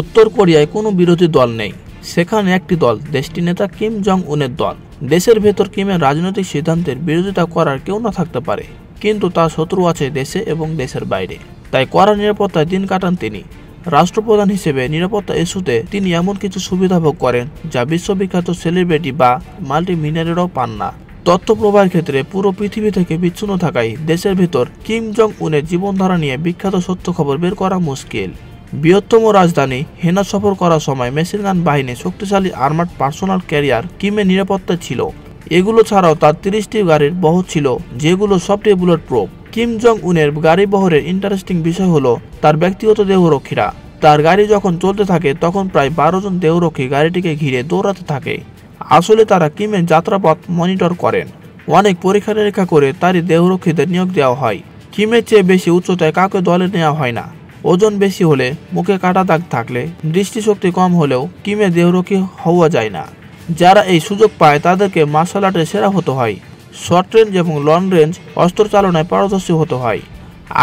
উত্তর কোরিয়ায় কোনো বিরোধী দল নেই, সেখানে একটি দল, দেশটির নেতা কিম জং উনের দল। দেশের ভেতর কিমের রাজনৈতিক সিদ্ধান্তের বিরোধিতা করার কেউ না থাকতে পারে, কিন্তু তার শত্রু আছে দেশে এবং দেশের বাইরে। তাই কড়া নিরাপত্তায় দিন কাটান তিনি। রাষ্ট্রপ্রধান হিসেবে নিরাপত্তা ইস্যুতে তিনি এমন কিছু সুবিধা ভোগ করেন যা বিশ্ববিখ্যাত সেলিব্রিটি বা মাল্টিমিলিয়নাররাও পান না। তথ্য প্রবাহের ক্ষেত্রে পুরো পৃথিবী থেকে বিচ্ছিন্ন থাকায় দেশের ভেতর কিম জং উনের জীবনধারা নিয়ে বিখ্যাত সত্য খবর বের করা মুশকিল। বৃহত্তম রাজধানী হেনা সফর করার সময় মেশিনগান বাহিনী, শক্তিশালী আর্মার্ড পার্সোনাল ক্যারিয়ার কিমের নিরাপত্তা ছিল। এগুলো ছাড়াও তার 30টি গাড়ির বহর ছিল, যেগুলো সবটি বুলেট প্রুফ। কিম জং উনের গাড়ি বহরের ইন্টারেস্টিং বিষয় হলো তার ব্যক্তিগত দেহরক্ষীরা। তার গাড়ি যখন চলতে থাকে তখন প্রায় 12 জন দেহরক্ষী গাড়িটিকে ঘিরে দৌড়াতে থাকে। আসলে তারা কিমের যাত্রাপথ মনিটর করেন। অনেক পরীক্ষা নিরীক্ষা করে তারই দেহরক্ষীদের নিয়োগ দেওয়া হয়। কিমের চেয়ে বেশি উচ্চতায় কাউকে দলে নেওয়া হয় না। ওজন বেশি হলে, মুখে কাটা দাগ থাকলে, দৃষ্টিশক্তি কম হলেও কিমের দেহরক্ষী হওয়া যায় না। যারা এই সুযোগ পায় তাদেরকে মার্শাল আর্টে সেরা হতে হয়। শর্ট রেঞ্জ এবং লং রেঞ্জ অস্ত্র চালনায় পারদর্শী হতে হয়।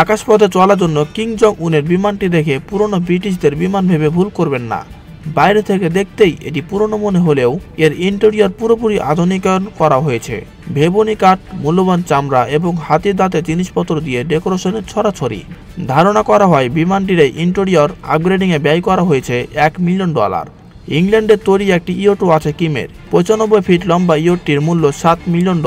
আকাশপথে চলার জন্য কিম জং উনের বিমানটি দেখে পুরনো ব্রিটিশদের বিমান ভেবে ভুল করবেন না। বাইরে থেকে দেখতেই এটি পুরনো মনে হলেও এর ইন্টেরিয়র পুরোপুরি আধুনিকায়ন করা হয়েছে। ভেবনি কাঠ, মূল্যবান চামড়া এবং হাতির দাঁতের জিনিসপত্র দিয়ে ডেকোরেশনের ছড়াছড়ি। ধারণা করা হয় বিমানটির এই ইন্টেরিয়র আপগ্রেডিংয়ে ব্যয় করা হয়েছে $1 মিলিয়ন। ইংল্যান্ডের তৈরি একটি ইয়টো আছে কিমের। 95 ফিট লম্বা ইয়টটির মূল্য $7 মিলিয়ন।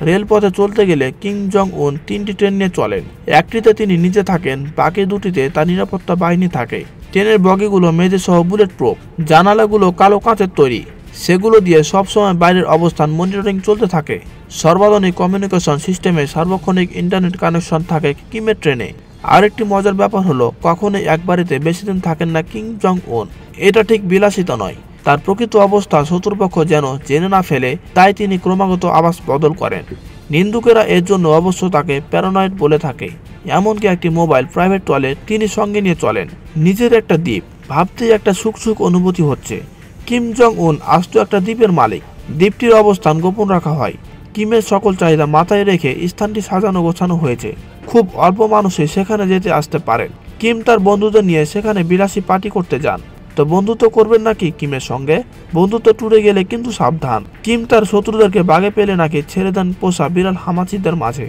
রেলপথে চলতে গেলে কিম জং উন 3টি ট্রেন নিয়ে চলেন। একটিতে তিনি নিজে থাকেন, বাকি দুটিতে তার নিরাপত্তা বাহিনী থাকে। ট্রেনের বগিগুলো মেঝে সহ বুলেট প্রুফ। জানালাগুলো কালো কাঁচের তৈরি, সেগুলো দিয়ে সবসময় বাইরের অবস্থান মনিটরিং চলতে থাকে। সর্বাধুনিক কমিউনিকেশন সিস্টেমে সার্বক্ষণিক ইন্টারনেট কানেকশন থাকে কিমের ট্রেনে। আরেকটি মজার ব্যাপার হলো কখনোই এক বাড়িতে বেশি দিন থাকেন না কিম জং উন। এটা ঠিক বিলাসিতা নয়, তার প্রকৃত অবস্থা শত্রুপক্ষ যেন জেনে না ফেলে, তাই তিনি ক্রমাগত আবাস বদল করেন। নিন্দুকেরা এর জন্য অবশ্য তাকে প্যারানয়েড বলে থাকে। এমনকি একটি মোবাইল প্রাইভেট টয়লেট তিনি সঙ্গে নিয়ে চলেন। নিজের একটা দ্বীপ, ভাবতেই একটা সুখ অনুভূতি হচ্ছে। কিম জং উন আস্ত একটা দ্বীপের মালিক। দ্বীপটির অবস্থান গোপন রাখা হয়। কিমের সকল চাহিদা মাথায় রেখে স্থানটি সাজানো গোছানো হয়েছে। খুব অল্প মানুষই সেখানে যেতে আসতে পারেন। কিম তার বন্ধুদের নিয়ে সেখানে বিলাসী পার্টি করতে যান। তো বন্ধুত্ব করবেন নাকি কিমের সঙ্গে? বন্ধুত্ব টুরে গেলে কিন্তু সাবধান। কিম তার শত্রুদেরকে বাগে পেলে নাকি ছেড়ে দেন পোষা বিড়াল হামাচিদের মাঝে।